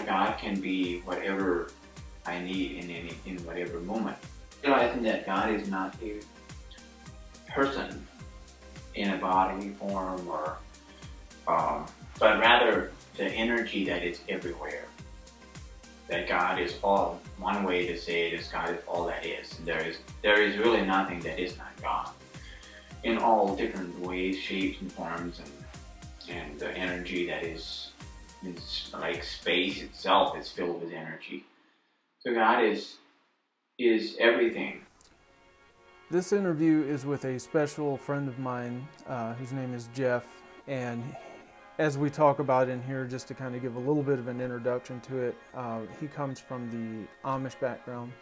God can be whatever I need in whatever moment. Realizing that God is not a person in a bodily form, or but rather the energy that is everywhere. That God is all. One way to say it is God is all that is. There is really nothing that is not God. In all different ways, shapes, and forms, and the energy that is like space itself is filled with energy. So God is everything. This interview is with a special friend of mine, whose name is Jeff, and as we talk about in here, just to kind of give a little bit of an introduction to it, he comes from the Amish background,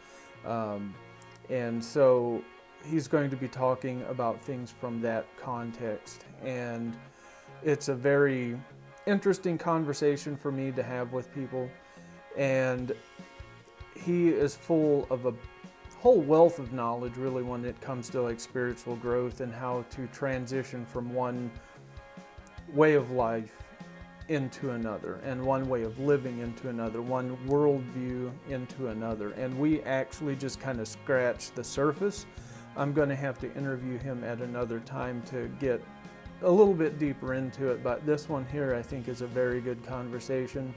and so he's going to be talking about things from that context, and it's a very interesting conversation for me to have with people, and he is full of a whole wealth of knowledge really when it comes to like spiritual growth and how to transition from one way of life into another, and one way of living into another, one worldview into another. And we actually just kind of scratched the surface. I'm going to have to interview him at another time to get a little bit deeper into it, but this one here I think is a very good conversation.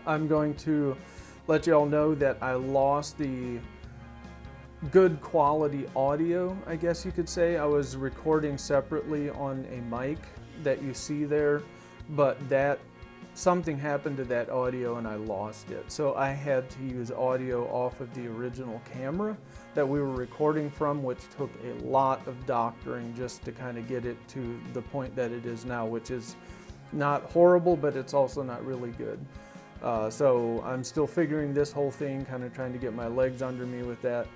I'm going to let you all know that I lost the good quality audio, I guess you could say. I was recording separately on a mic that you see there, but something happened to that audio and I lost it. So I had to use audio off of the original camera that we were recording from, which took a lot of doctoring just to kind of get it to the point that it is now, which is not horrible, but it's also not really good. So I'm still figuring this whole thing, kind of trying to get my legs under me with that.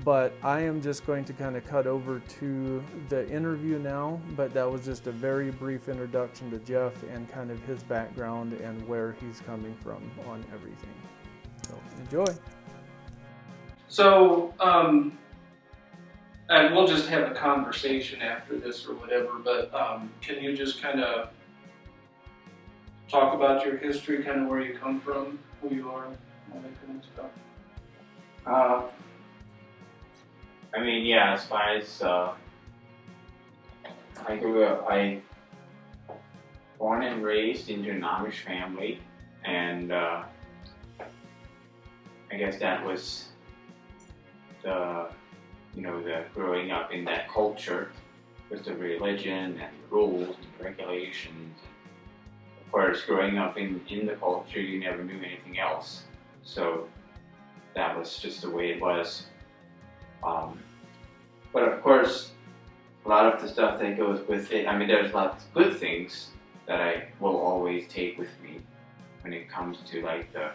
But I am just going to kind of cut over to the interview now, but that was just a very brief introduction to Jeff and kind of his background and where he's coming from on everything. So enjoy. So, and we'll just have a conversation after this or whatever, but can you just kind of talk about your history, kind of where you come from, who you are, all that kind of stuff? As far as I grew up, I born and raised into an Amish family, and I guess that was the growing up in that culture with the religion and the rules and regulations. Of course, growing up in the culture, you never knew anything else, so that was just the way it was. But of course, a lot of the stuff that goes with it, there's lots of good things that I will always take with me when it comes to like the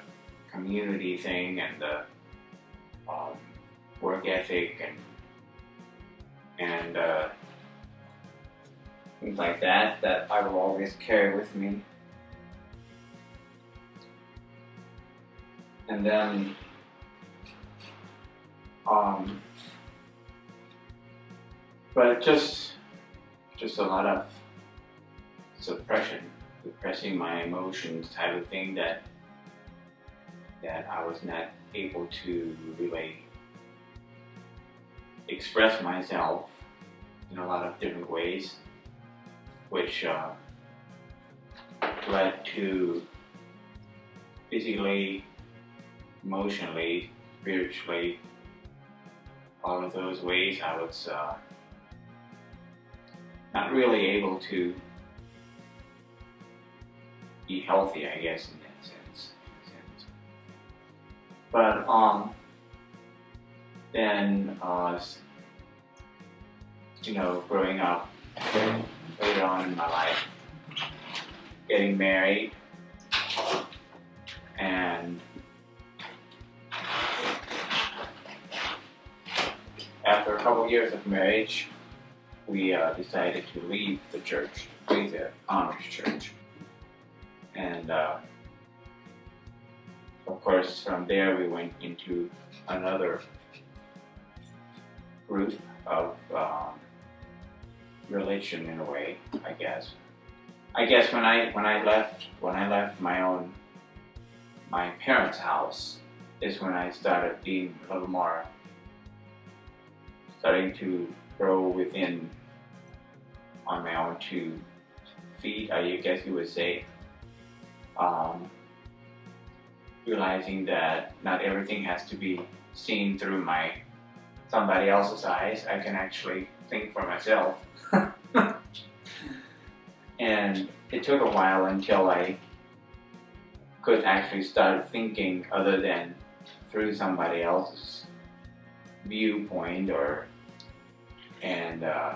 community thing and the work ethic and things like that I will always carry with me. And then but just a lot of suppressing my emotions type of thing that I was not able to really express myself in a lot of different ways, which led to physically, emotionally, spiritually, all of those ways I was not really able to be healthy, I guess, in that sense. But then growing up later on in my life, getting married, and after a couple years of marriage, we decided to leave the church, leave the Amish church. And of course, from there we went into another group of religion in a way, I guess. I guess when I left my own my parents' house is when I started being a little more, starting to grow within on my own 2 feet, I guess you would say. Um, Realizing that not everything has to be seen through somebody else's eyes. I can actually think for myself. And it took a while until I could actually start thinking other than through somebody else's viewpoint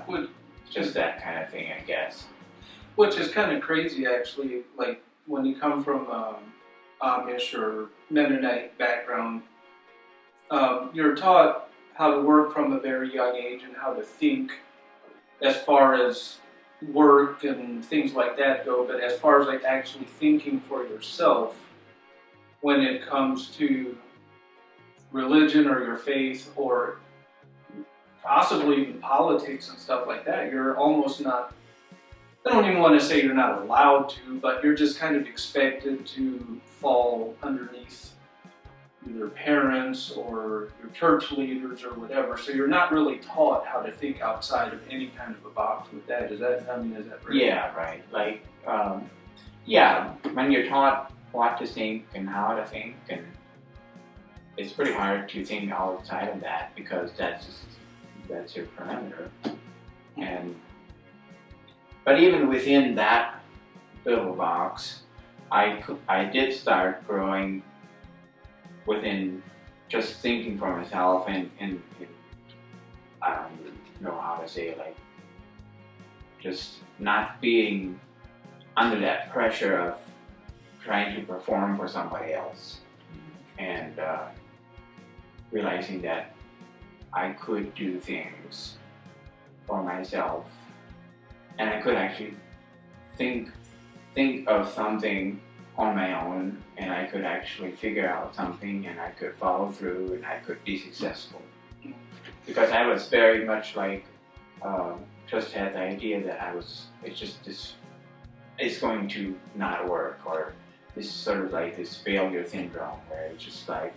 Would- just that kind of thing, I guess. Which is kind of crazy, actually. Like when you come from Amish or Mennonite background, you're taught how to work from a very young age and how to think as far as work and things like that go. But as far as like actually thinking for yourself, when it comes to religion or your faith or possibly even politics and stuff like that, you're almost not, I don't even want to say you're not allowed to, but you're just kind of expected to fall underneath either parents or your church leaders or whatever. So you're not really taught how to think outside of any kind of a box with that. Is that right? Yeah, right. Like, yeah, when you're taught what to think and how to think, and it's pretty hard to think outside of that because that's your parameter. But even within that little box, I did start growing within just thinking for myself and I don't even know how to say it, like just not being under that pressure of trying to perform for somebody else, and realizing that I could do things for myself, and I could actually think of something on my own, and I could actually figure out something, and I could follow through, and I could be successful. Because I was very much like, just had the idea that it's going to not work, or this sort of like this failure syndrome, where it's just like,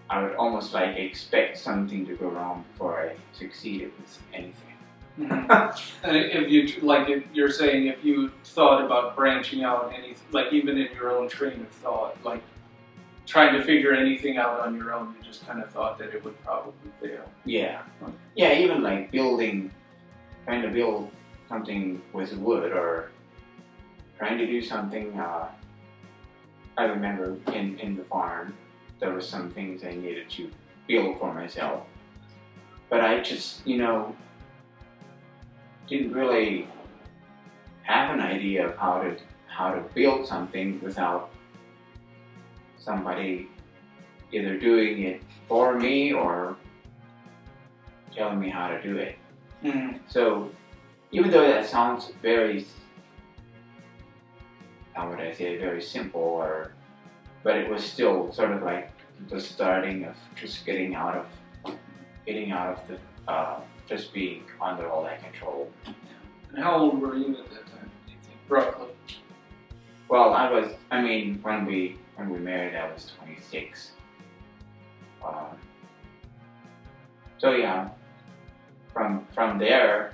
I would almost like expect something to go wrong before I succeeded with anything. Mm-hmm. And if you're saying if you thought about branching out anything, like even in your own train of thought, like trying to figure anything out on your own, you just kind of thought that it would probably fail. Yeah. Yeah, even like trying to build something with wood, or trying to do something, I remember in the barn, there were some things I needed to build for myself. But I just, didn't really have an idea of how to build something without somebody either doing it for me or telling me how to do it. Mm-hmm. So even though that sounds very, how would I say, very simple, but it was still sort of like the starting of just getting out of the just being under all that control. And how old were you at that time, do you think, roughly? Well, when we married, I was 26. So yeah, from there,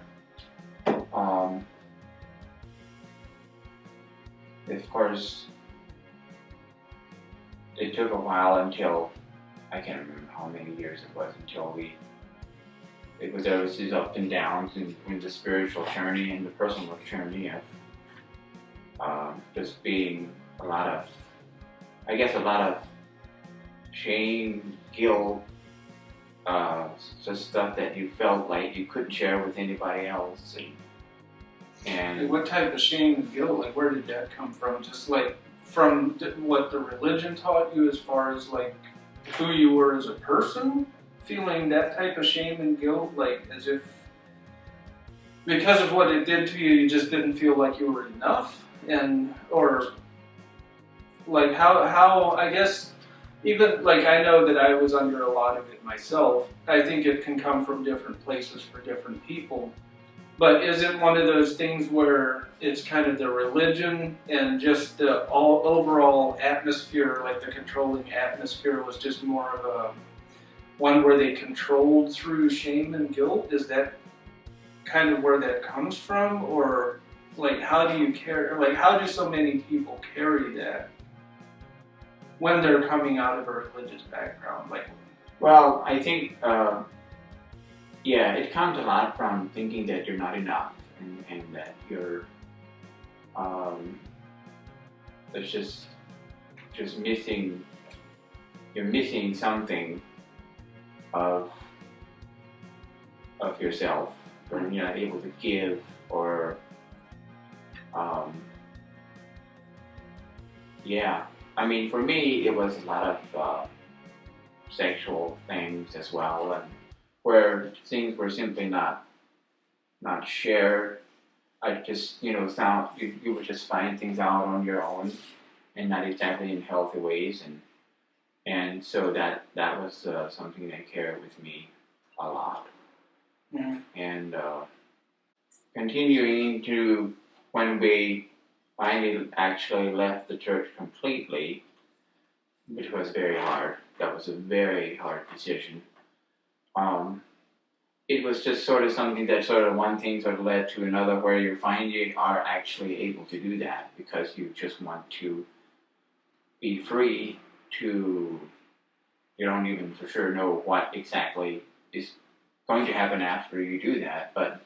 of course, it took a while until, I can't remember how many years it was until there was these ups and downs in the spiritual journey and the personal journey of just being a lot of shame, guilt, just stuff that you felt like you couldn't share with anybody else. And What type of shame and guilt, like where did that come from? Just like from what the religion taught you as far as like who you were as a person? Feeling that type of shame and guilt, like as if because of what it did to you, you just didn't feel like you were enough, or like how I guess even like I know that I was under a lot of it myself. I think it can come from different places for different people, But is it one of those things where it's kind of the religion and just the overall atmosphere, like the controlling atmosphere, was just more of a one where they controlled through shame and guilt? Is that kind of where that comes from, or like how do you carry? Like how do so many people carry that when they're coming out of a religious background? Like, Well, I think, yeah, it comes a lot from thinking that you're not enough, and that you're, there's just missing, you're missing something of yourself, or you're not able to give, or, yeah. I mean, for me, it was a lot of sexual things as well, and where things were simply not shared. I just, found you would just find things out on your own, and not exactly in healthy ways, and so that was something that carried with me a lot, and continuing to when we finally actually left the church completely, which was very hard. That was a very hard decision. It was just sort of something that sort of one thing sort of led to another, where you finally are actually able to do that because you just want to be free to, you don't even for sure know what exactly is going to happen after you do that, but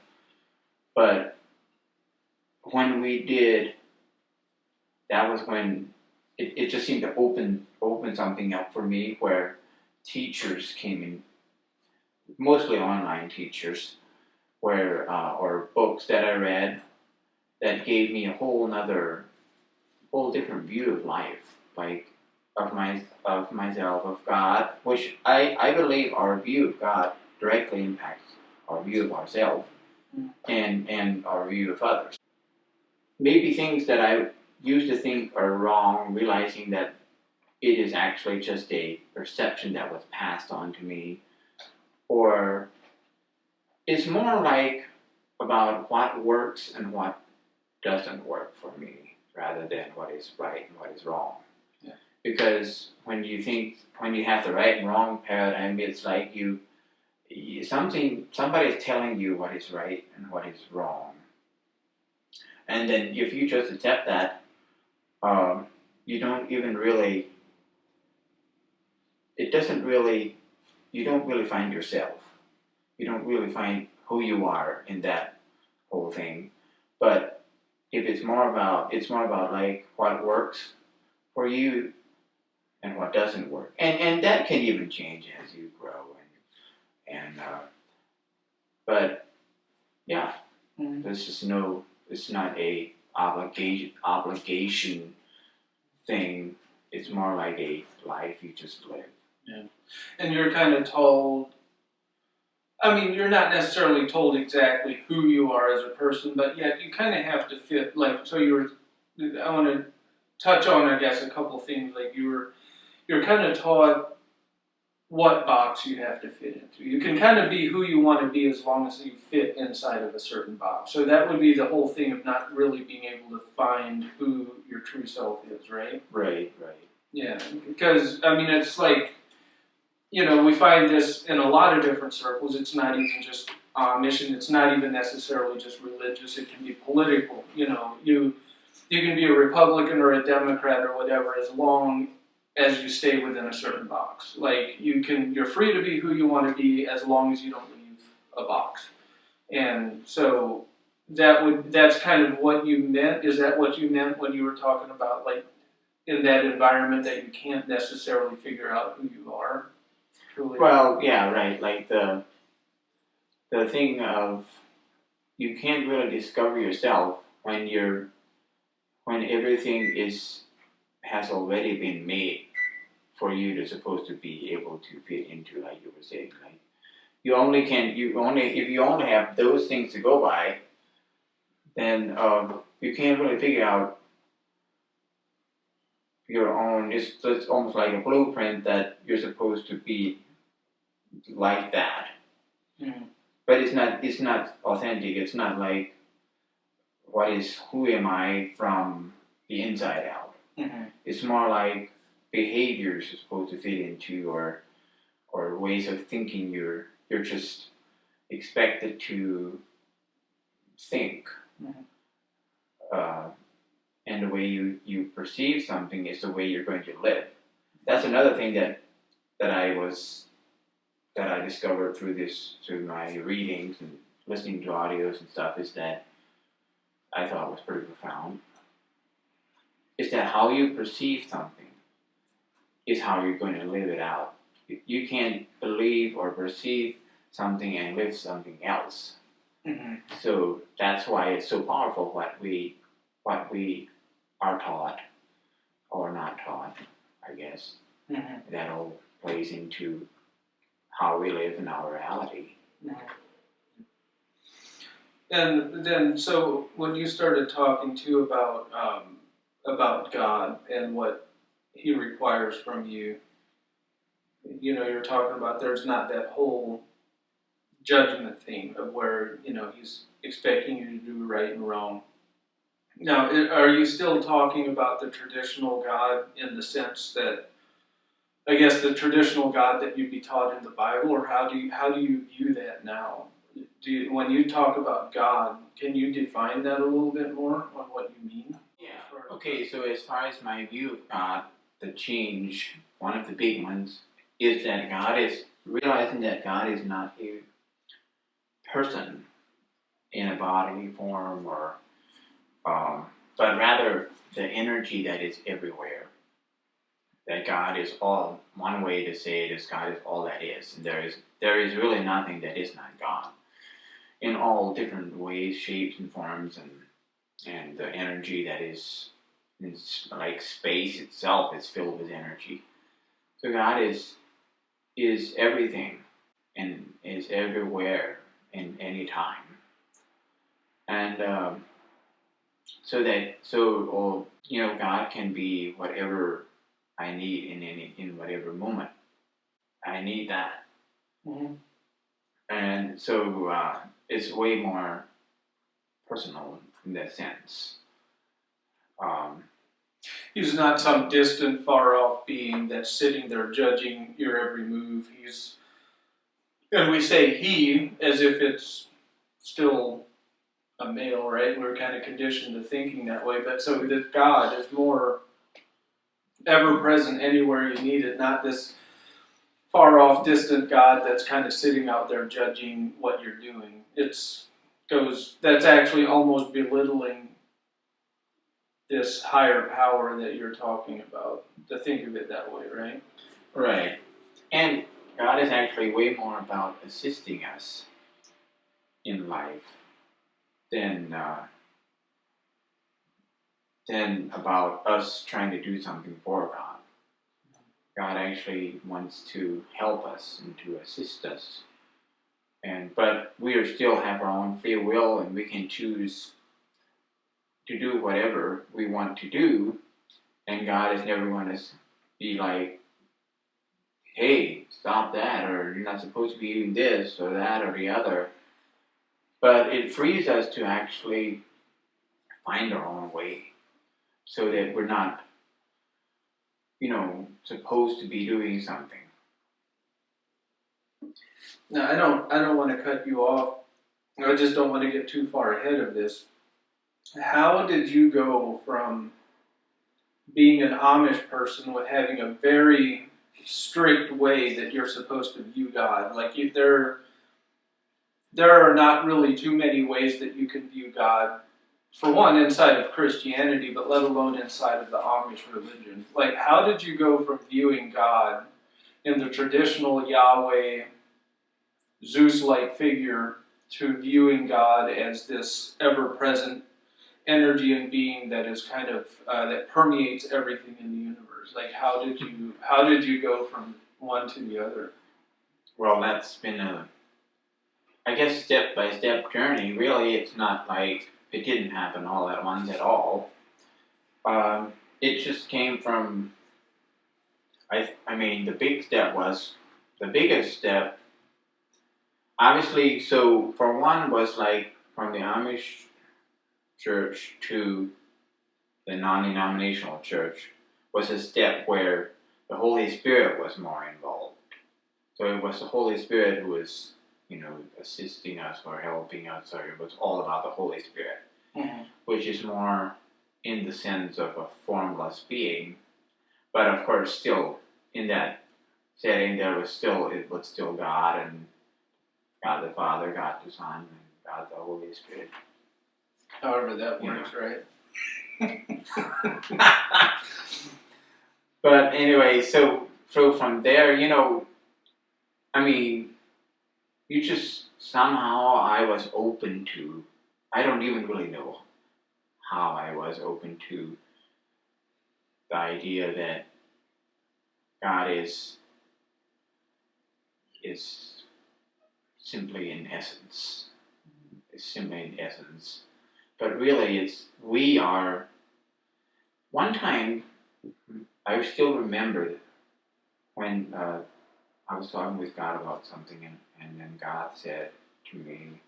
when we did, that was when it just seemed to open something up for me, where teachers came in, mostly online teachers, where or books that I read that gave me a whole different view of life, like of myself, of God, which I believe our view of God directly impacts our view of ourselves and our view of others. Maybe things that I used to think are wrong, realizing that it is actually just a perception that was passed on to me, or it's more like about what works and what doesn't work for me, rather than what is right and what is wrong. Yeah. Because when you have the right and wrong paradigm, it's like somebody is telling you what is right and what is wrong, and then if you just accept that, you don't even really. It doesn't really. You don't really find yourself. You don't really find who you are in that whole thing. But if it's more about like what works for you and what doesn't work, and that can even change as you grow, and but yeah, there's just no. It's not a obligation thing. It's more like a life you just live. Yeah. And you're kind of told, I mean, you're not necessarily told exactly who you are as a person, but yet you kind of have to fit, like, so I want to touch on, I guess, a couple things. Like you're kind of taught what box you have to fit into. You can kind of be who you want to be as long as you fit inside of a certain box. So that would be the whole thing of not really being able to find who your true self is, right? Right. Yeah, because, I mean, it's like, we find this in a lot of different circles. It's not even just Amish, and it's not even necessarily just religious. It can be political. You can be a Republican or a Democrat or whatever, as long as you stay within a certain box. Like you're free to be who you want to be as long as you don't leave a box. And so that's kind of what you meant. Is that what you meant when you were talking about, like, in that environment that you can't necessarily figure out who you are? Truly. Well, yeah, right. Like the thing of, you can't really discover yourself when everything has already been made for you to supposed to be able to fit into, like you were saying. Like if you only have those things to go by, then you can't really figure out your own. It's almost like a blueprint that you're supposed to be like that. Mm-hmm. but it's not authentic. It's not like who am I from the inside out. Mm-hmm. It's more like behaviors are supposed to fit into, or ways of thinking. You're just expected to think, Mm-hmm. uh, and the way you perceive something is the way you're going to live. That's another thing that I discovered through my readings and listening to audios and stuff, is that I thought was pretty profound. Is that how you perceive something is how you're going to live it out. You can't believe or perceive something and live something else. Mm-hmm. So that's why it's so powerful what we are taught or not taught, I guess. Mm-hmm. That all plays into how we live in our reality. Mm-hmm. And then, so when you started talking too about God and what He requires from you, you're talking about there's not that whole judgment thing of where He's expecting you to do right and wrong. Now, are you still talking about the traditional God in the sense that, I guess, the traditional God that you'd be taught in the Bible, or how do you view that now? When you talk about God, can you define that a little bit more on what you mean? Yeah. Okay, so as far as my view of God, the change, one of the big ones, is that God is realizing that God is not a person in a bodily form, or but rather the energy that is everywhere. That God is all. One way to say it is God is all that is, and there is really nothing that is not God. In all different ways, shapes, and forms, and the energy that is like space itself is filled with energy. So God is everything and is everywhere in any time, and God can be whatever I need in whatever moment I need that, Mm-hmm. and so it's way more personal in that sense. Um, He's not some distant, far off being that's sitting there judging your every move. And we say he as if it's still a male, right? We're kind of conditioned to thinking that way. But so that God is more ever present anywhere you need it, not this far off, distant God that's kind of sitting out there judging what you're doing. That's actually almost belittling this higher power that you're talking about, to think of it that way, right? right. And God is actually way more about assisting us in life than about us trying to do something for God. God actually wants to help us and to assist us, but we still have our own free will, and we can choose to do whatever we want to do. And God is never going to be like, "Hey, stop that," or "You're not supposed to be doing this or that or the other." But it frees us to actually find our own way, so that we're not, supposed to be doing something. Now, I don't want to cut you off. I just don't want to get too far ahead of this. How did you go from being an Amish person with having a very strict way that you're supposed to view God? Like there are not really too many ways that you can view God. For one, inside of Christianity, but let alone inside of the Amish religion. Like, how did you go from viewing God in the traditional Yahweh, Zeus-like figure to viewing God as this ever-present energy and being that is kind of that permeates everything in the universe? Like, how did you go from one to the other? Well, that's been I guess, step-by-step journey. Really, it's not like it didn't happen all at once at all. It just came from, I mean, the biggest step obviously, so for one was like from the Amish church to the non-denominational church was a step where the Holy Spirit was more involved. So it was the Holy Spirit who was, assisting us or helping us, or it was all about the Holy Spirit, which is more in the sense of a formless being. But of course, still in that setting, it was still God, and God the Father, God the Son, and God the Holy Spirit. However that works, right? But anyway, so from there, you just somehow I was open to. I don't even really know how I was open to the idea that God is simply in essence. Is simply in essence. But really, we are. One time, I still remember when I was talking with God about something, and then God said to me,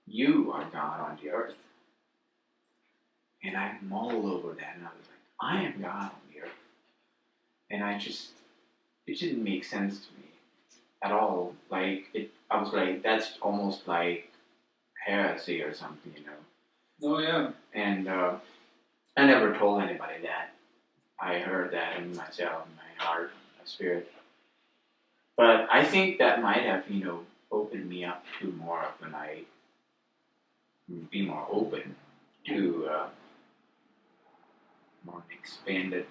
"You are God on the earth." And I mulled over that, and I was like, "I am God on the earth." And it didn't make sense to me at all. I was like, that's almost like heresy or something, Oh, yeah. And I never told anybody that. I heard that in myself, in my heart, my spirit. But I think that might have, opened me up to more of when I be more open to more expanded,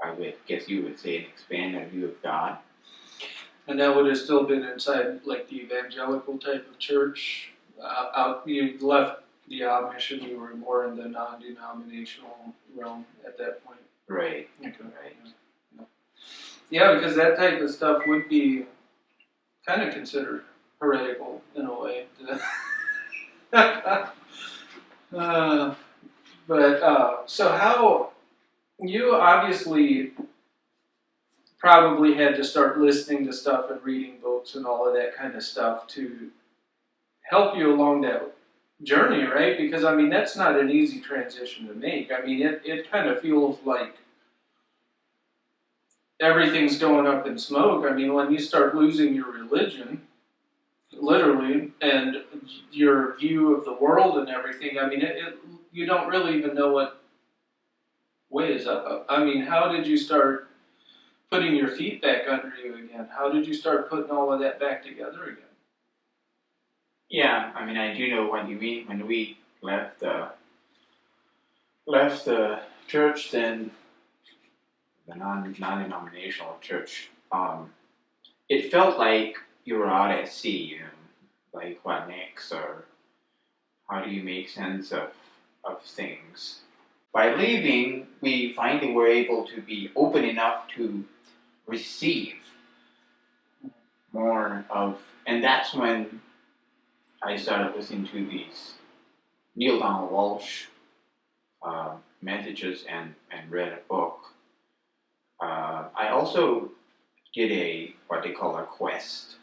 I would guess you would say an expanded view of God. And that would have still been inside like the evangelical type of church. You left the Amish and you were more in the non-denominational realm at that point. Right. Okay. Right. Yeah, because that type of stuff would be kind of considered heretical in a way. So how you obviously probably had to start listening to stuff and reading books and all of that kind of stuff to help you along that journey, right? Because I mean that's not an easy transition to make. I mean it kind of feels like everything's going up in smoke. I mean when you start losing your religion, literally, and your view of the world and everything, I mean you don't really even know what way is up. I mean, how did you start putting your feet back under you again? How did you start putting all of that back together again? Yeah, I mean, I do know what you mean. When we left the church, then the non-denominational church, it felt like you were out at sea. Like what next, or how do you make sense of things? By leaving, we finally were able to be open enough to receive more of, and that's when I started listening to these Neil Donald Walsh messages and read a book. I also did what they call a quest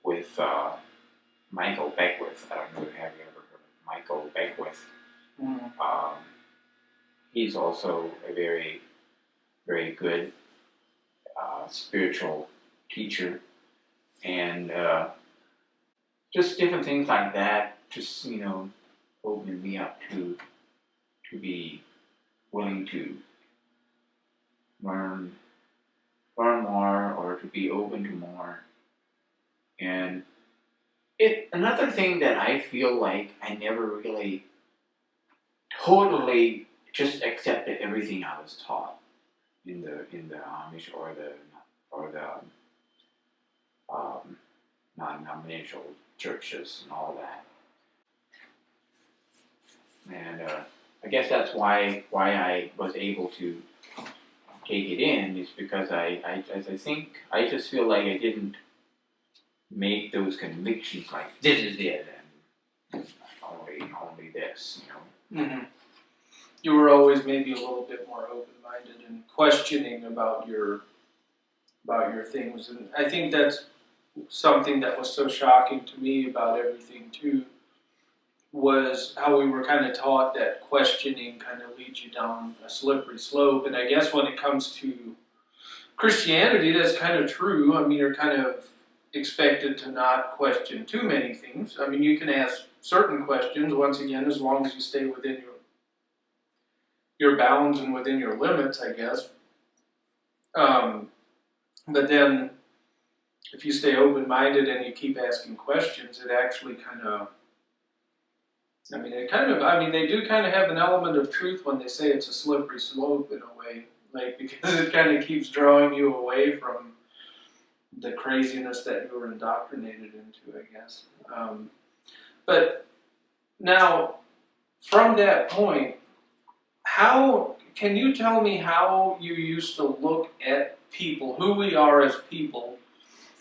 with Michael Beckwith. I don't know if you ever heard of Michael Beckwith. He's also a very, very good spiritual teacher, and just different things like that. Just opened me up to be willing to learn more, or to be open to more. And another thing that I feel like I never really totally just accepted everything I was taught in the Amish or the non-denominational churches and all that. And I guess that's why I was able to take it in, is because I just feel like I didn't make those convictions like this is it and only this, Mm-hmm. You were always maybe a little bit more open-minded and questioning about your things, and I think that's something that was so shocking to me about everything too was how we were kind of taught that questioning kind of leads you down a slippery slope. And I guess when it comes to Christianity, that's kind of true. I mean, you're kind of expected to not question too many things. I mean, you can ask certain questions, once again, as long as you stay within your bounds and within your limits, I guess. But then, if you stay open-minded and you keep asking questions, it actually kind of, I mean, they do kind of have an element of truth when they say it's a slippery slope in a way, like, because it kind of keeps drawing you away from the craziness that you were indoctrinated into, I guess. But now, from that point, how can you tell me how you used to look at people, who we are as people,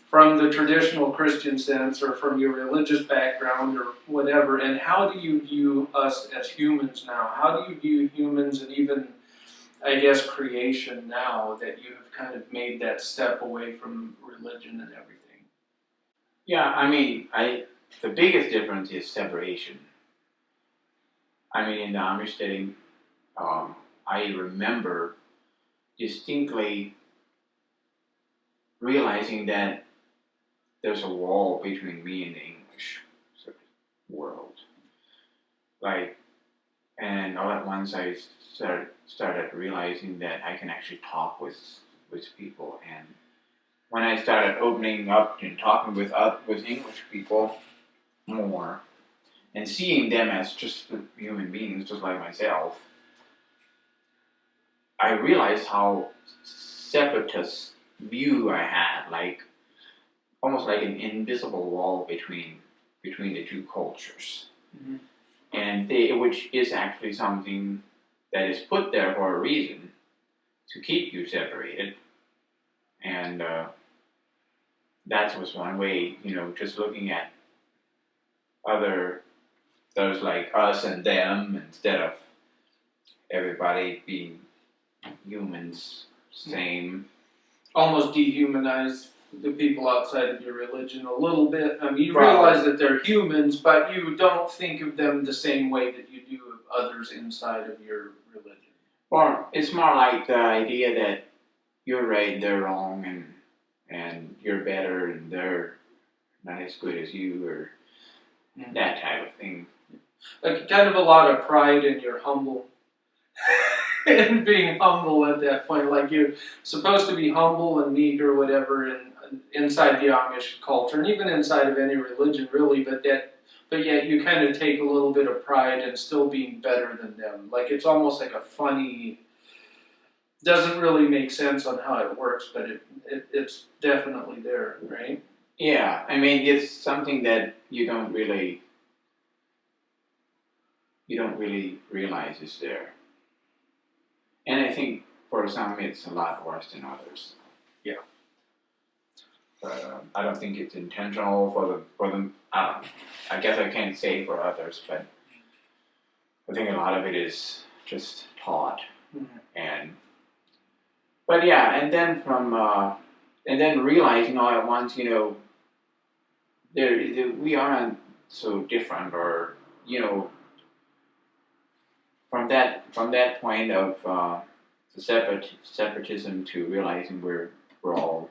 from the traditional Christian sense or from your religious background or whatever, and how do you view us as humans now? How do you view humans and even, I guess, creation now that you have kind of made that step away from religion and everything? Yeah, I mean, the biggest difference is separation. I mean, in the Amish setting, I remember distinctly realizing that there's a wall between me and the English sort of world. Like, and all at once I started realizing that I can actually talk with people. And when I started opening up and talking with English people more, and seeing them as just human beings, just like myself, I realized how separatist view I had, like almost like an invisible wall between the two cultures, Mm-hmm. and which is actually something that is put there for a reason to keep you separated, and that was one way, just looking at those like us and them instead of everybody being humans, same. Almost dehumanize the people outside of your religion a little bit. I mean, you Right. realize that they're humans, but you don't think of them the same way that you do of others inside of your religion. Or it's more like the idea that you're right, they're wrong, and you're better, and they're not as good as you, or that type of thing. Like kind of a lot of pride in your humble, in being humble at that point. Like you're supposed to be humble and meek or whatever, inside the Amish culture, and even inside of any religion, really. But yet you kind of take a little bit of pride in still being better than them. Like it's almost like a funny. Doesn't really make sense on how it works, but it's definitely there, right? Yeah, I mean, it's something that you don't really realize is there. And I think for some it's a lot worse than others. Yeah. But I don't think it's intentional for them. I don't know. I guess I can't say for others, but I think a lot of it is just taught. Mm-hmm. But yeah, and then realizing all at once, we aren't so different, or from that point of the separatism to realizing we're all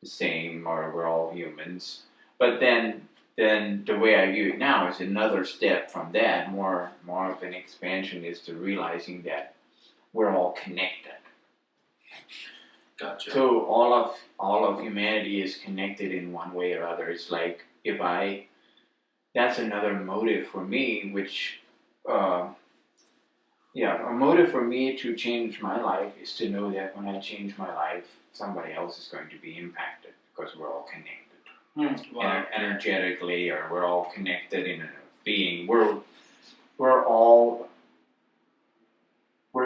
the same, or we're all humans. But then the way I view it now is another step from that. More of an expansion is to realizing that we're all connected. Gotcha. So all of humanity is connected in one way or other. It's like that's another motive for me, which a motive for me to change my life is to know that when I change my life, somebody else is going to be impacted because we're all connected. Wow. Energetically, or we're all connected in a being. We're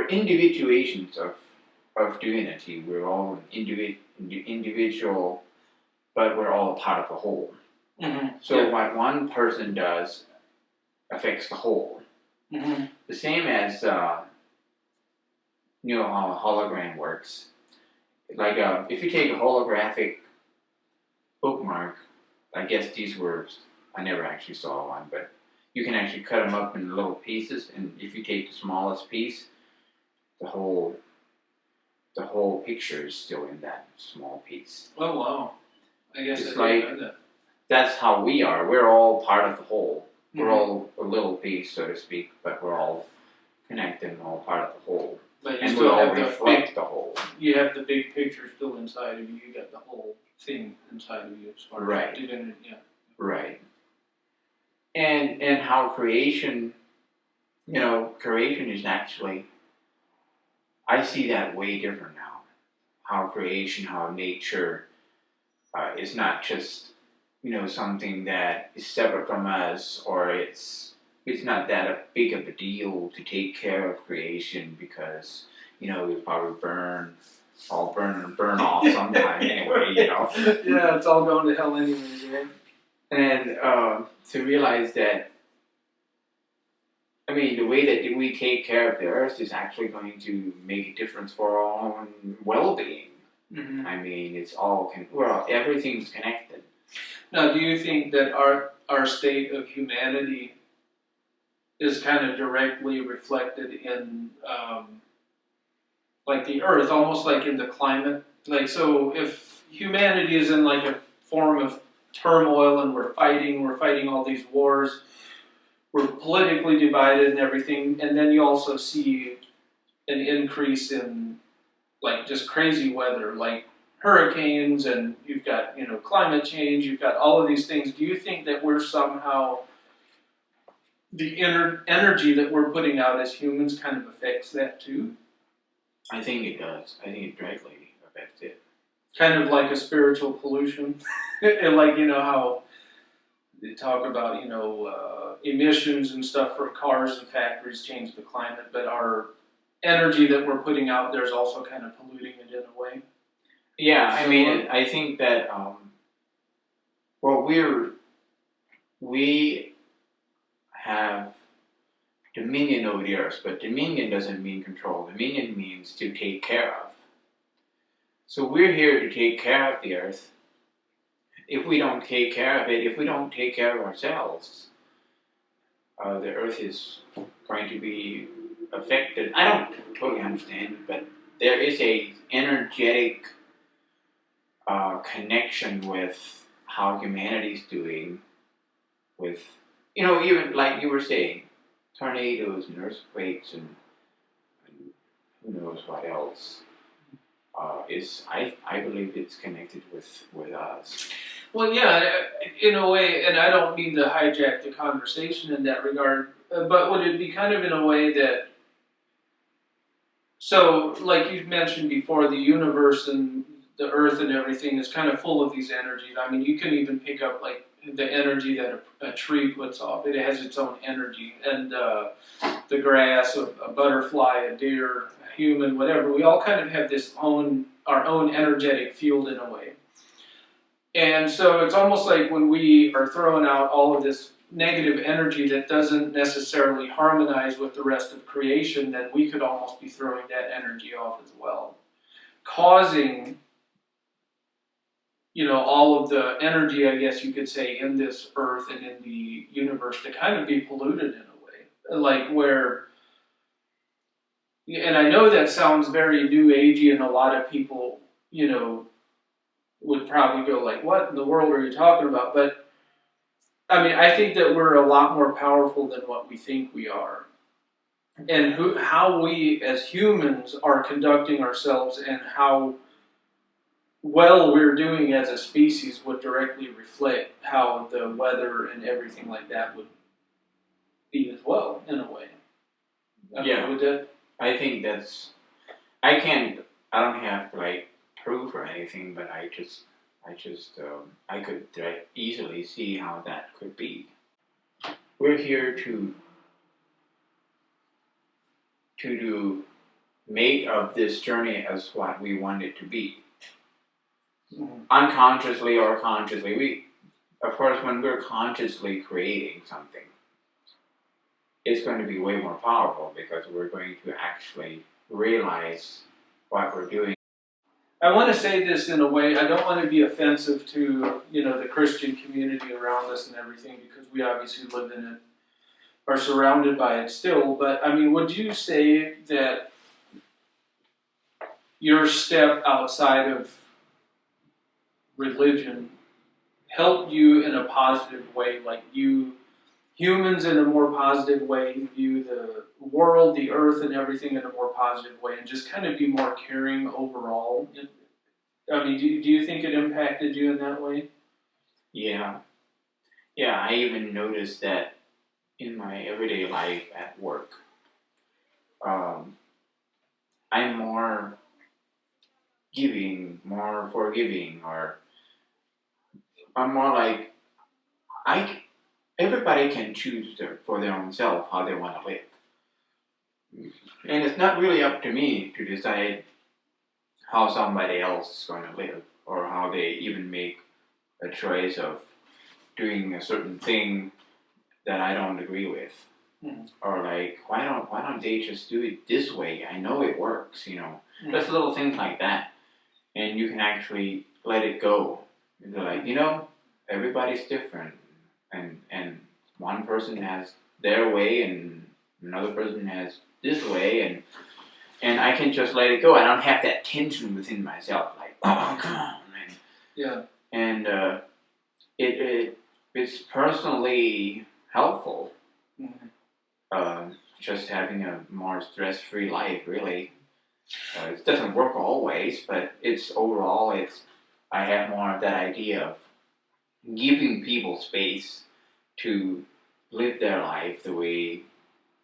individuations of divinity. We're all individual, but we're all a part of the whole. Mm-hmm. So what one person does affects the whole. Mm-hmm. The same as how a hologram works. Like if you take a holographic bookmark. I guess these words, I never actually saw one, but you can actually cut them up in little pieces, and if you take the smallest piece, the whole picture is still in that small piece. Oh wow! I guess It's I didn't like know that. that's how we are. We're all part of the whole. We're Mhm. all a little piece, so to speak, but we're all connected and all part of the whole. But you And we still all have the reflect the whole. you have the big picture still inside of you. You got the whole thing inside of you as far Right. as divinity. Yeah. Right. And how creation, creation is actually, I see that way different now. How creation, how nature is not just, something that is separate from us, or it's not that big of a deal to take care of creation because, it'll probably all burn off sometime anyway, Yeah, it's all going to hell anyways, right? And to realize that, I mean, the way that we take care of the earth is actually going to make a difference for our own well-being. Mm-hmm. I mean, everything's connected. Now, do you think that our state of humanity is kind of directly reflected in like the earth, almost like in the climate? Like, so if humanity is in like a form of turmoil and we're fighting all these wars, we're politically divided and everything, and then you also see an increase in like just crazy weather, like hurricanes, and you've got climate change, you've got all of these things. Do you think that we're somehow the energy that we're putting out as humans kind of affects that too? I think it does. I think it directly affects it. Kind of like a spiritual pollution, and like how they talk about emissions and stuff from cars and factories change the climate, but our energy that we're putting out there is also kind of polluting it in a way. Yeah, I mean, I think that we have dominion over the earth, but dominion doesn't mean control. Dominion means to take care of. So we're here to take care of the earth. If we don't take care of it, if we don't take care of ourselves, the earth is going to be affected. I don't totally understand it, but there is a energetic connection with how humanity's doing with, even like you were saying, tornadoes and earthquakes and who knows what else. I believe it's connected with us. Well, yeah, in a way, and I don't mean to hijack the conversation in that regard, but would it be kind of in a way that, so like you mentioned before, the universe and the earth and everything is kind of full of these energies. I mean, you can even pick up like the energy that a tree puts off. It has its own energy, and the grass, a butterfly, a deer, a human, whatever. We all kind of have our own energetic field in a way. And so it's almost like when we are throwing out all of this negative energy that doesn't necessarily harmonize with the rest of creation, then we could almost be throwing that energy off as well, causing all of the energy, I guess you could say, in this earth and in the universe to kind of be polluted in a way. Like where, and I know that sounds very new agey, and a lot of people, would probably go like, what in the world are you talking about? But I mean, I think that we're a lot more powerful than what we think we are. And how we as humans are conducting ourselves and how well we're doing as a species would directly reflect how the weather and everything like that would be as well, in a way. Yeah. Would that? I think I don't have like proof or anything, but I could easily see how that could be. We're here to make of this journey as what we want it to be. Mm-hmm. Unconsciously or consciously. Of course, when we're consciously creating something, it's going to be way more powerful because we're going to actually realize what we're doing. I want to say this in a way, I don't want to be offensive to, the Christian community around us and everything, because we obviously live in it, are surrounded by it still, but I mean, would you say that your step outside of religion helped you in a positive way, like humans in a more positive way, you view the world, the earth, and everything in a more positive way, and just kind of be more caring overall? I mean, do you think it impacted you in that way? Yeah. Yeah, I even noticed that in my everyday life at work. I'm more giving, more forgiving, or I'm more like I. Everybody can choose for their own self how they want to live, and it's not really up to me to decide how somebody else is going to live, or how they even make a choice of doing a certain thing that I don't agree with. Or like, why don't they just do it this way? I know it works, Just little things like that, and you can actually let it go. They're like, everybody's different, and one person has their way, and another person has this way, and I can just let it go. I don't have that tension within myself, like, oh, come on, Yeah. and it's personally helpful. Just having a more stress-free life, really. It doesn't work always, but I have more of that idea of giving people space to live their life the way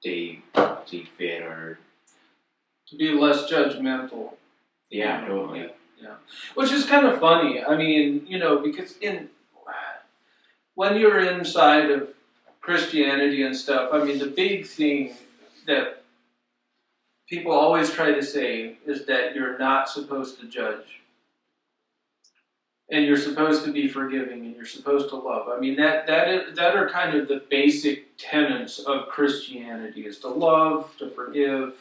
they see fit, or To be less judgmental. yeah, totally. Yeah. Which is kind of funny. I mean, because when you're inside of Christianity and stuff, I mean, the big thing that people always try to say is that you're not supposed to judge. And you're supposed to be forgiving, and you're supposed to love. I mean, that are kind of the basic tenets of Christianity, is to love, to forgive,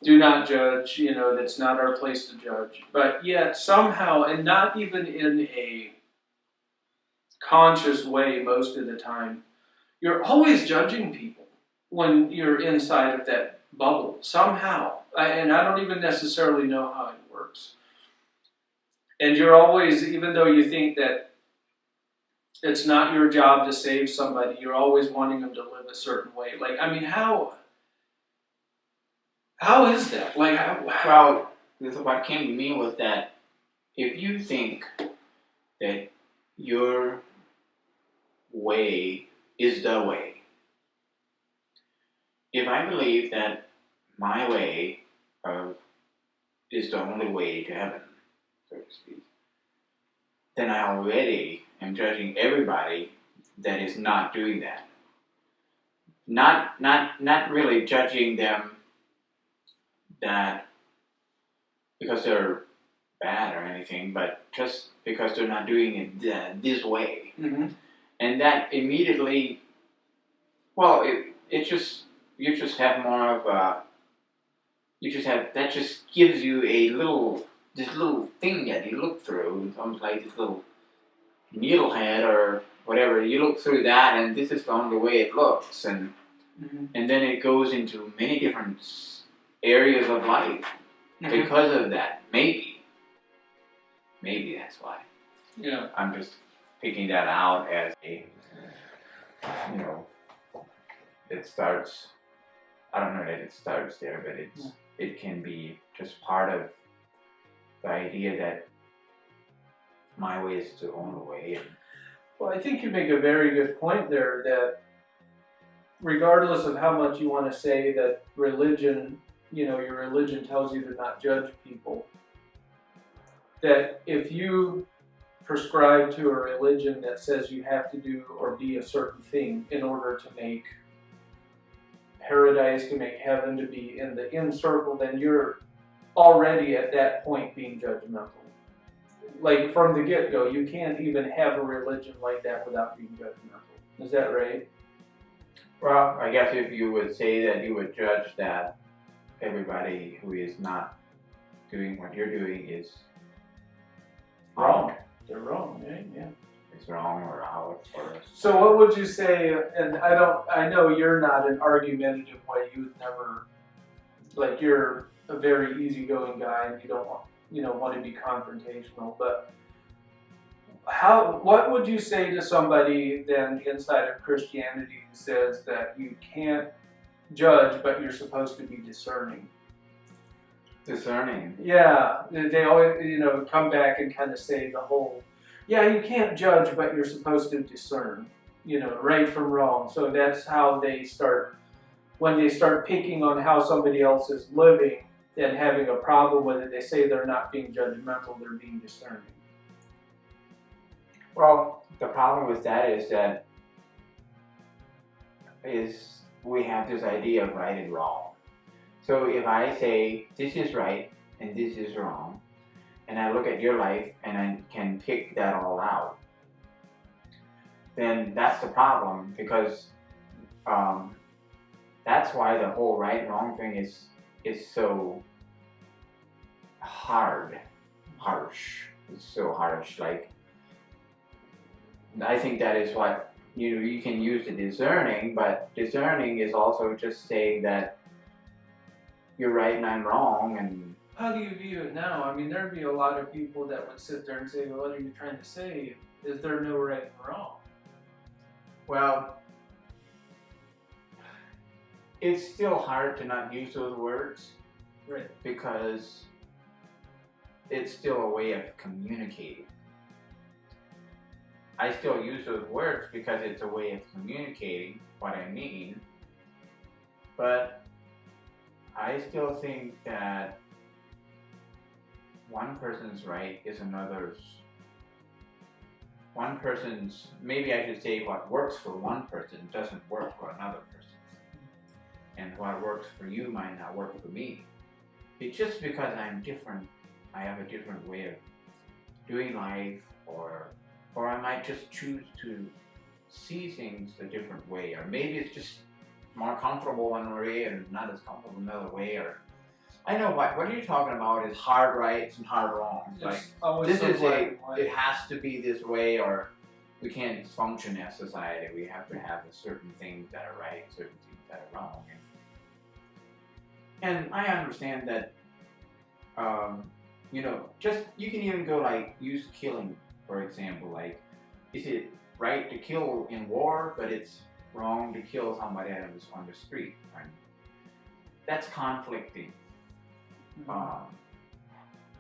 do not judge, that's not our place to judge. But yet, somehow, and not even in a conscious way most of the time, you're always judging people when you're inside of that bubble, somehow. And I don't even necessarily know how it works. And you're always, even though you think that it's not your job to save somebody, you're always wanting them to live a certain way. Like, I mean, how is that? Like, Well, what came to me was that if you think that your way is the way, if I believe that my way is the only way to heaven, so to speak, then I already am judging everybody that is not doing that. Not really judging them that because they're bad or anything, but just because they're not doing it this way. Mm-hmm. And that immediately, well, you just have more of a, that just gives you this little thing that you look through. It's almost like this little needlehead or whatever. You look through that, and this is the only way it looks, and and then it goes into many different areas of life because of that. Maybe that's why. Yeah. I'm just picking that out as a, it starts. I don't know that it starts there, but it can be just part of the idea that my way is the only way. Well, I think you make a very good point there, that regardless of how much you want to say that religion, your religion tells you to not judge people, that if you prescribe to a religion that says you have to do or be a certain thing in order to make paradise, to make heaven, to be in the inner circle, then you're already at that point being judgmental. Like, from the get-go, you can't even have a religion like that without being judgmental. Is that right? Well, I guess if you would say that you would judge that everybody who is not doing what you're doing is wrong. They're wrong, right? Yeah. It's wrong or how it's for us. So what would you say, and I know you're not an argumentative way, you've never, like you're a very easygoing guy and you don't want to be confrontational, but what would you say to somebody then inside of Christianity who says that you can't judge but you're supposed to be discerning? Discerning. Yeah, they always come back and kind of say the whole, yeah, you can't judge but you're supposed to discern, right from wrong. So that's how they start, when they start picking on how somebody else is living and having a problem with it, they say they're not being judgmental, they're being discerning. Well, the problem with that is we have this idea of right and wrong. So if I say this is right and this is wrong, and I look at your life and I can pick that all out, then that's the problem, because that's why the whole right and wrong thing is so harsh. It's so harsh. Like, I think that is what you can use the discerning, but discerning is also just saying that you're right and I'm wrong. And how do you view it now? I mean, there'd be a lot of people that would sit there and say, well, what are you trying to say? Is there no right and wrong? Well, it's still hard to not use those words, right? Because it's still a way of communicating. I still use those words because it's a way of communicating what I mean, but I still think that one person's right is another's. Maybe I should say what works for one person doesn't work for another person. And what works for you might not work for me. It's just because I'm different, I have a different way of doing life, or I might just choose to see things a different way, or maybe it's just more comfortable one way and not as comfortable another way. Or I know what are you talking about is hard rights and hard wrongs. Like, this is it has to be this way, or we can't function as society. We have to have certain things that are right, certain things that are wrong. And I understand that, just you can even go like use killing, for example. Like, is it right to kill in war, but it's wrong to kill somebody on the street? Right? That's conflicting.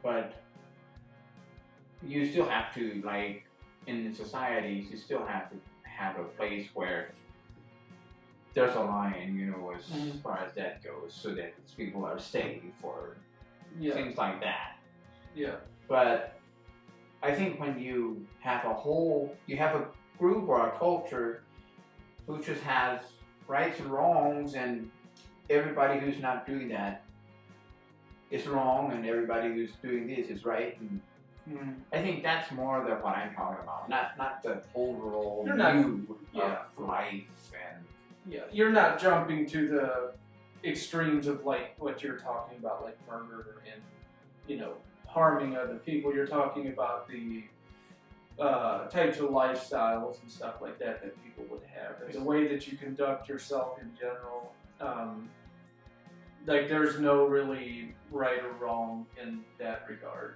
But you still have to, like, in societies, you still have to have a place where there's a line, as far as that goes, so that people are safe or things like that. Yeah. But I think when you have a group or a culture who just has rights and wrongs, and everybody who's not doing that is wrong, and everybody who's doing this is right. And I think that's more than what I'm talking about, not the overall view of life. And you're not jumping to the extremes of like what you're talking about, like murder and harming other people. You're talking about the types of lifestyles and stuff like that people would have, and the way that you conduct yourself in general. Like, there's no really right or wrong in that regard.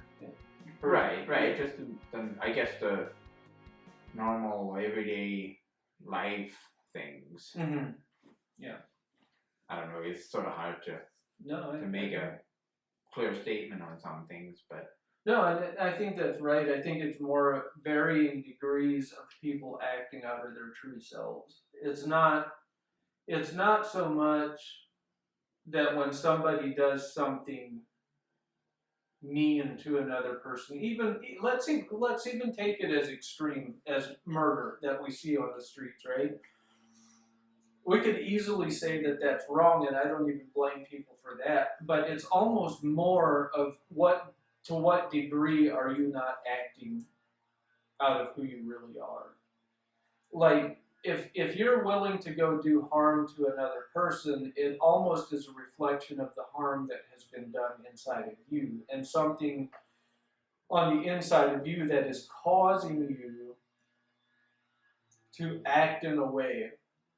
Right. Just I guess the normal everyday life things. Mm-hmm. Yeah. I don't know. It's sort of hard to make a clear statement on some things, but no, I think that's right. I think it's more varying degrees of people acting out of their true selves. It's not so much that when somebody does something mean to another person, even let's even take it as extreme as murder that we see on the streets, right? We could easily say that that's wrong, and I don't even blame people for that, but it's almost more of to what degree are you not acting out of who you really are? Like, if you're willing to go do harm to another person, it almost is a reflection of the harm that has been done inside of you, and something on the inside of you that is causing you to act in a way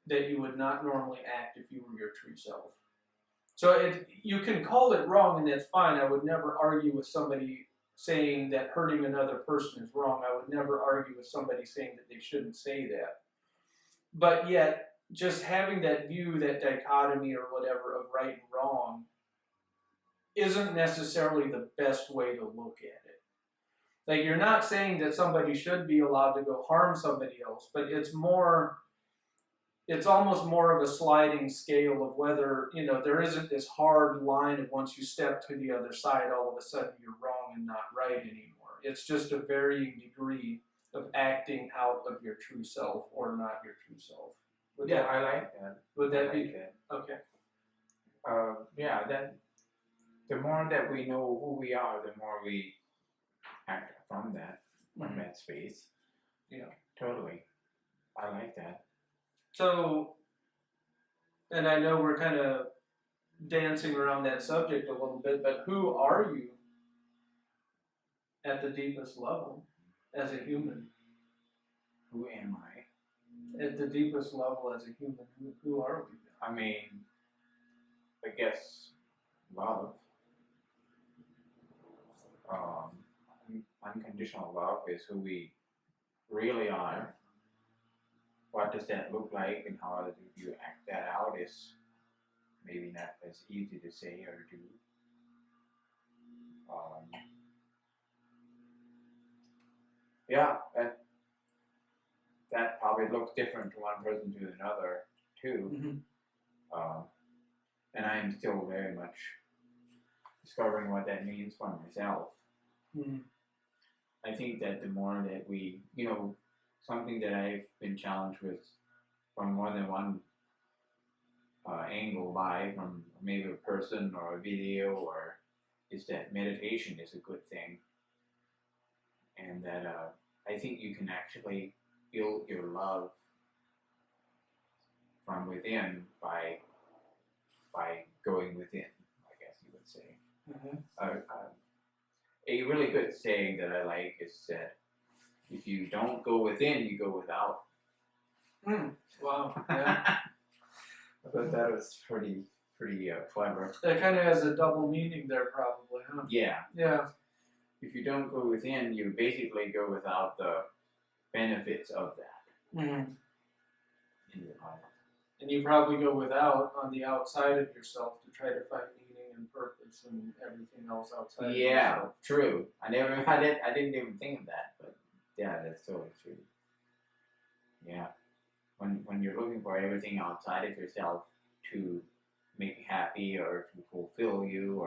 that you would not normally act if you were your true self. So you can call it wrong, and that's fine. I would never argue with somebody saying that hurting another person is wrong. I would never argue with somebody saying that they shouldn't say that. But yet, just having that view, that dichotomy or whatever of right and wrong, isn't necessarily the best way to look at it. Like, you're not saying that somebody should be allowed to go harm somebody else, but it's almost more of a sliding scale of whether, there isn't this hard line of once you step to the other side, all of a sudden you're wrong and not right anymore. It's just a varying degree of acting out of your true self or not your true self. I like that. Would that I be like that. okay? That the more that we know who we are, the more we act from that space. Yeah. Totally. I like that. So, and I know we're kind of dancing around that subject a little bit, but who are you at the deepest level as a human? Who am I? At the deepest level as a human, who are we? I mean, I guess love. Unconditional love is who we really are. What does that look like, and how do you act that out is maybe not as easy to say or do. That probably looks different to one person to another too. Mm-hmm. And I am still very much discovering what that means for myself. Mm-hmm. I think that the more that we, something that I've been challenged with from more than one angle from maybe a person or a video, or is that meditation is a good thing. And that I think you can actually build your love from within by going within, I guess you would say. Mm-hmm. A really good saying that I like is that if you don't go within, you go without. Wow. Yeah. I thought that was pretty clever. That kind of has a double meaning there, probably, huh? Yeah. Yeah. If you don't go within, you basically go without the benefits of that Mm-hmm. in your life. And you probably go without on the outside of yourself to try to find meaning and purpose and everything else outside of yourself. True. I didn't even think of that, but yeah, that's totally true. Yeah. When you're looking for everything outside of yourself to make you happy or to fulfill you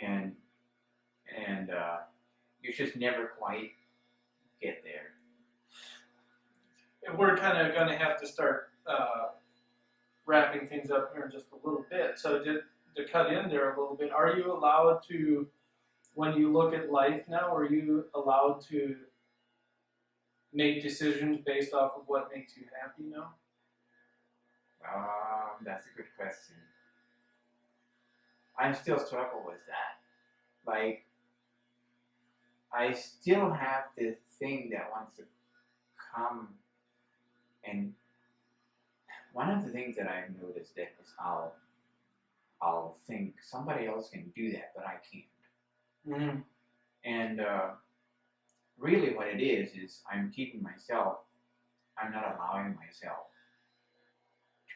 and you just never quite get there. And we're kind of going to have to start wrapping things up here in just a little bit. So to cut in there a little bit, are you allowed to, when you look at life now, are you allowed to make decisions based off of what makes you happy now? That's a good question. I still struggle with that. Like, I still have this thing that wants to come, and one of the things that I've noticed is how I'll think somebody else can do that, but I can't. Mm-hmm. And really what it is I'm not allowing myself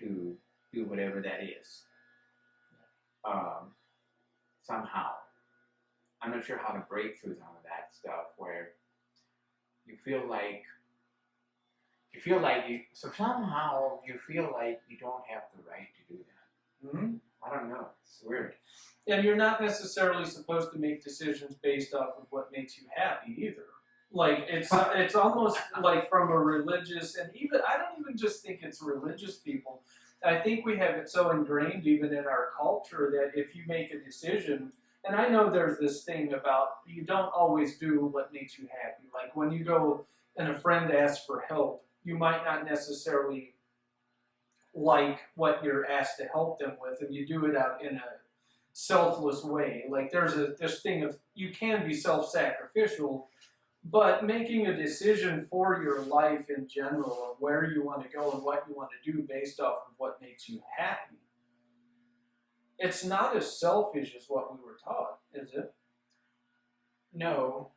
to do whatever that is. Somehow. I'm not sure how to break through some of that stuff where you feel like somehow you feel like you don't have the right to do that. Mm-hmm. I don't know. It's weird. And you're not necessarily supposed to make decisions based off of what makes you happy either. Like, it's almost like from a religious, and even, I don't even just think it's religious people. I think we have it so ingrained even in our culture that if you make a decision, and I know there's this thing about you don't always do what makes you happy. Like when you go and a friend asks for help, you might not necessarily like what you're asked to help them with, and you do it out in selfless way. Like there's this thing of you can be self-sacrificial, but making a decision for your life in general of where you want to go and what you want to do based off of what makes you happy. It's not as selfish as what we were taught, is it? No,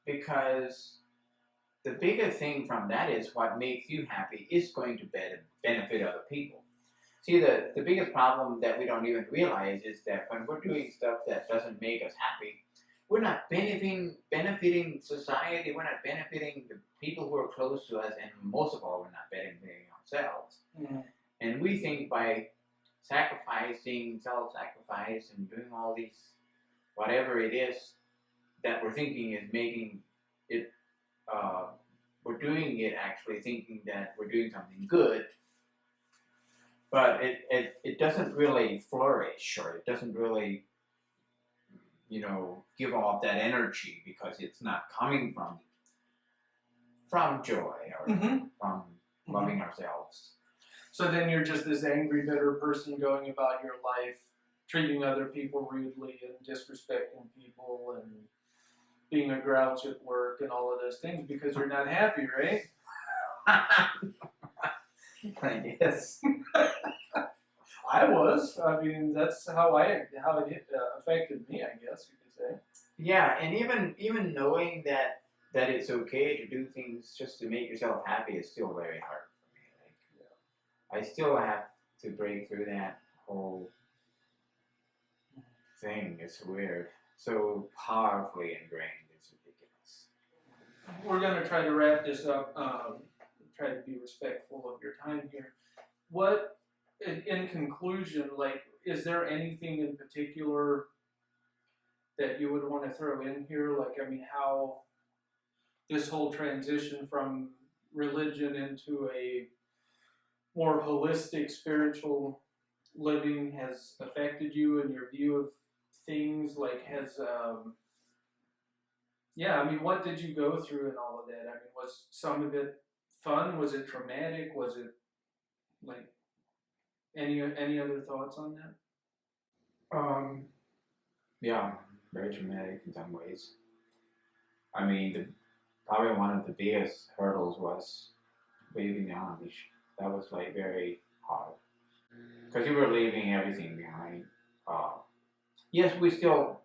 because the bigger thing from that is what makes you happy is going to benefit other people. See, the biggest problem that we don't even realize is that when we're doing stuff that doesn't make us happy, we're not benefiting society, we're not benefiting the people who are close to us, and most of all, we're not benefiting ourselves. Mm-hmm. And we think by sacrificing, self-sacrifice, and doing all these, whatever it is that we're thinking is making it, we're doing it actually thinking that we're doing something good, but it doesn't really flourish, or it doesn't really, give off that energy because it's not coming from joy or from loving ourselves. So then you're just this angry, bitter person going about your life, treating other people rudely and disrespecting people and being a grouch at work and all of those things because you're not happy, right? I guess. I was. I mean, that's how it affected me, I guess you could say. Yeah, and even knowing that it's okay to do things just to make yourself happy is still very hard for me. I still have to break through that whole thing. It's weird. So powerfully ingrained. It's ridiculous. We're going to try to wrap this up. Try to be respectful of your time here. What, in conclusion, is there anything in particular that you would want to throw in here? How this whole transition from religion into a more holistic spiritual living has affected you and your view of things? What did you go through and all of that? Was some of it fun? Was it traumatic? Was it any other thoughts on that? Yeah, very traumatic in some ways. Probably one of the biggest hurdles was leaving the Amish. That was very hard because you were leaving everything behind. Yes, we still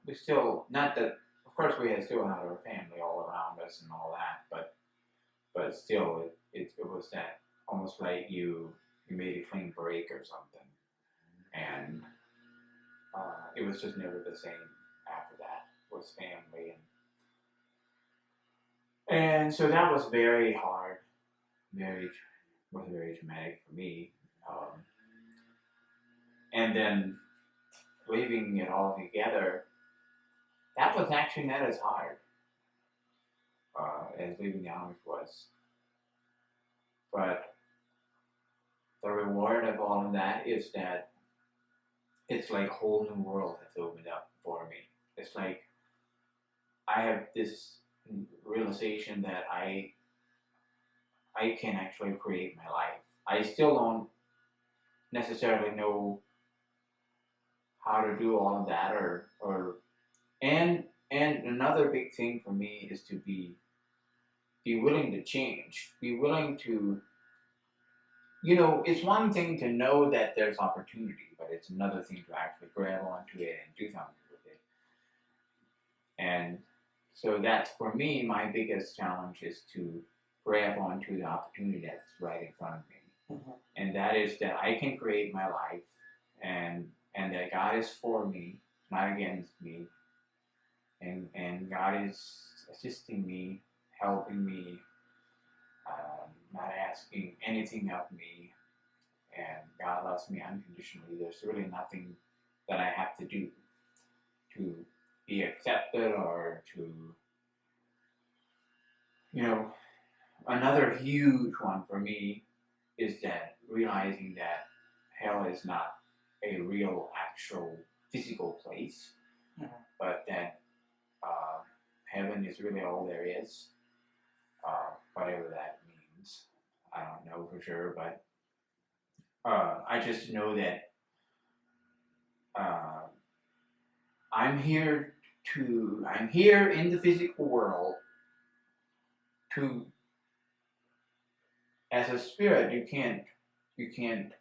not that. Of course, we still had our family all around us and all that, but still, it was that almost like you made a clean break or something, and it was just never the same after that with family and so that was very hard, was very traumatic for me, and then leaving it all together, that was actually not as hard as leaving the Amish was. But the reward of all of that is that it's like a whole new world has opened up for me. It's like I have this realization that I can actually create my life. I still don't necessarily know how to do all of that and another big thing for me is to be willing to change, be willing to, it's one thing to know that there's opportunity, but it's another thing to actually grab onto it and do something with it. And so that's, for me, my biggest challenge is to grab onto the opportunity that's right in front of me. Mm-hmm. And that is that I can create my life and that God is for me, not against me. And God is assisting me, helping me, not asking anything of me, and God loves me unconditionally. There's really nothing that I have to do to be accepted or to, another huge one for me is that realizing that hell is not a real, actual, physical place, but that heaven is really all there is, whatever that means. I don't know for sure, but I just know that I'm here in the physical world to, as a spirit, you can't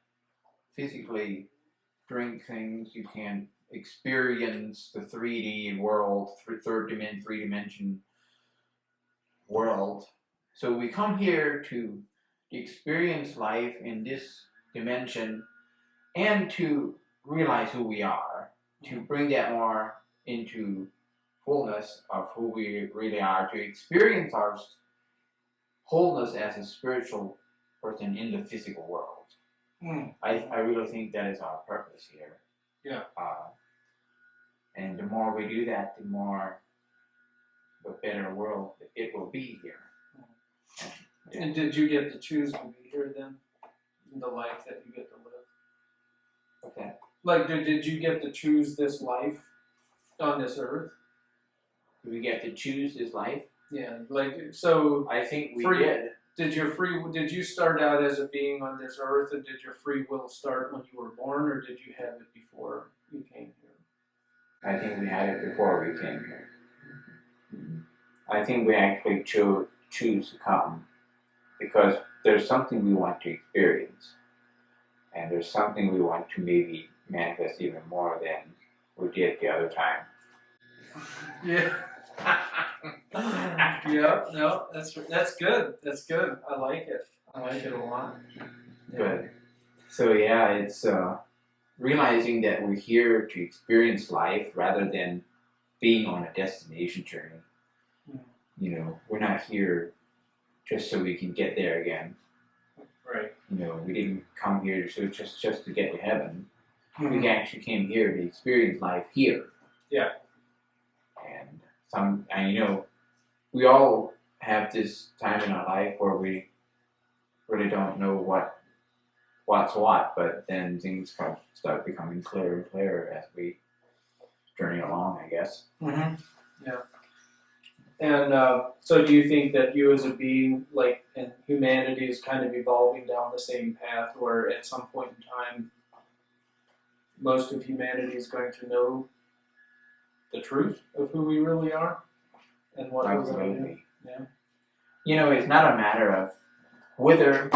physically drink things, you can't experience the 3D world, three dimension world. So we come here to experience life in this dimension and to realize who we are, to bring that more into fullness of who we really are, to experience our wholeness as a spiritual person in the physical world. I really think that is our purpose here. Yeah. And the more we do that, the better world it will be here. And did you get to choose to be here then? The life that you get to live? Okay. Like, did you get to choose this life on this earth? Do we get to choose this life? Yeah, like, so I think we free, did. Did you start out as a being on this earth, and did your free will start when you were born, or did you have it before you came here? I think we had it before we came here. I think we actually choose to come because there's something we want to experience, and there's something we want to maybe manifest even more than we did the other time. Yeah. Yeah. No, that's good. That's good. I like it. I like it a lot. Yeah. Good. So yeah, it's realizing that we're here to experience life rather than being on a destination journey. You know, we're not here just so we can get there again. Right. You know, we didn't come here just to get to heaven. Mm-hmm. We actually came here to experience life here. Yeah. And you know, we all have this time in our life where we really don't know what's what, but then things start becoming clearer and clearer as we journey along, I guess. Mm-hmm. Yeah. And so do you think that you as a being, like, and humanity is kind of evolving down the same path where at some point in time most of humanity is going to know the truth of who we really are and what we're going to do? Yeah. You know, it's not a matter of whether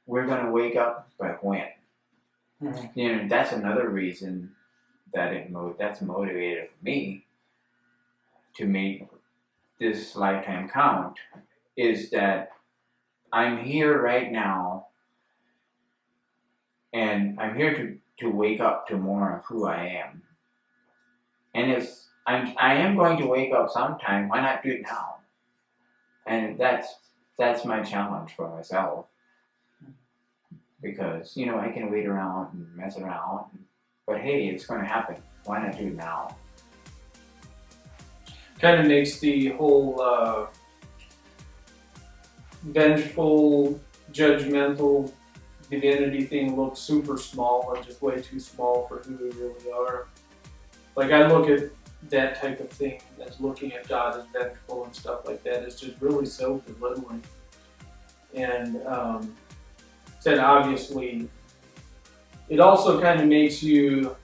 we're going to wake up, but when. Mm-hmm. You know, that's another reason that that's motivated me to make this lifetime count, is that I'm here right now, and I'm here to wake up to more of who I am. And if I am going to wake up sometime, why not do it now? And that's my challenge for myself. Because, you know, I can wait around and mess around, but hey, it's going to happen. Why not do it now? Kind of makes the whole vengeful, judgmental divinity thing look super small and just way too small for who we really are. Like, I look at that type of thing as looking at God as vengeful and stuff like that is just really so belittling. And then obviously, it also kind of makes you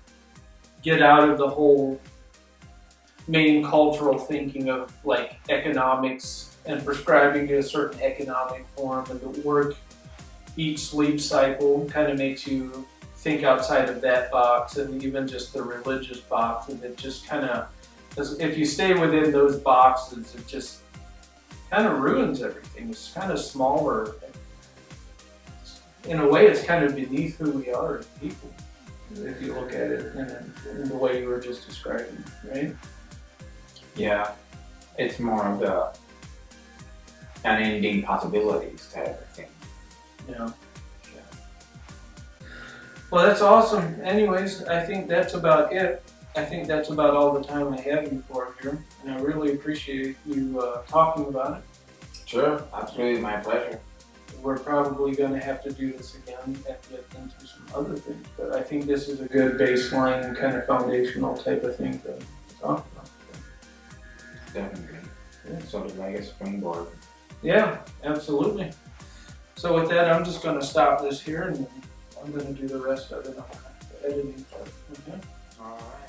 get out of the whole main cultural thinking of like economics and prescribing to a certain economic form, and the work, eat, sleep cycle kind of makes you think outside of that box, and even just the religious box, and it just kind of, if you stay within those boxes, it just kind of ruins everything. It's kind of smaller. In a way, it's kind of beneath who we are as people, if you look at it in the way you were just describing, right? Yeah, it's more of the unending possibilities type of thing. Yeah. Well, that's awesome. Anyways, I think that's about it. I think that's about all the time I have you for here, and I really appreciate you talking about it. Sure, absolutely, my pleasure. We're probably going to have to do this again and get into some other things, but I think this is a good baseline, kind of foundational type of thing to talk about. Definitely. Yeah, sort of like a springboard. Yeah, absolutely. So with that, I'm just going to stop this here, and I'm going to do the rest of it on the editing part. Okay? All right.